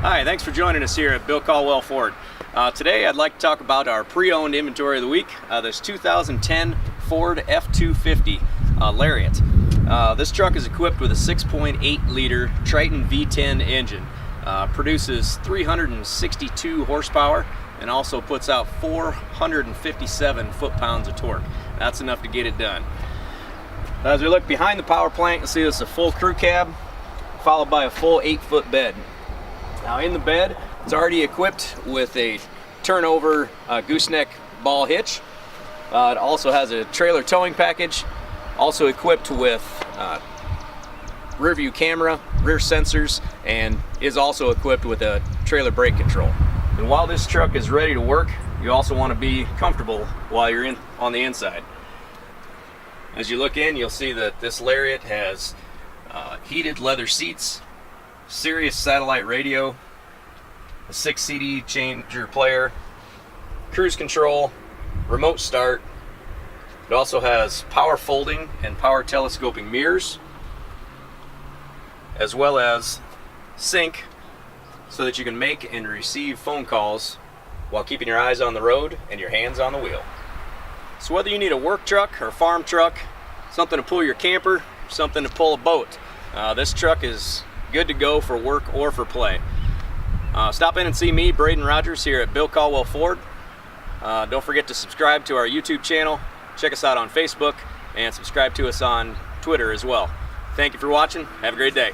Hi, thanks for joining us here at Bill Caldwell Ford. Today I'd like to talk about our pre-owned inventory of the week. This 2010 Ford F-250 Lariat. This truck is equipped with a 6.8 liter Triton V10 engine. Produces 362 horsepower and also puts out 457 foot-pounds of torque. That's enough to get it done. As we look behind the power plant, you'll see this is a full crew cab followed by a full 8-foot bed. Now in the bed, it's already equipped with a turnover gooseneck ball hitch. It also has a trailer towing package, also equipped with rear view camera, rear sensors, and is also equipped with a trailer brake control. And while this truck is ready to work, you also want to be comfortable while you're on the inside. As you look in, you'll see that this Lariat has heated leather seats, Sirius satellite radio, a 6 CD changer player, cruise control, remote start. It also has power folding and power telescoping mirrors, as well as sync so that you can make and receive phone calls while keeping your eyes on the road and your hands on the wheel. So whether you need a work truck or farm truck, something to pull your camper, something to pull a boat, this truck is good to go for work or for play. Stop in and see me, Braden Rogers, here at Bill Caldwell Ford. Don't forget to subscribe to our YouTube channel, check us out on Facebook, and subscribe to us on Twitter as well. Thank you for watching. Have a great day.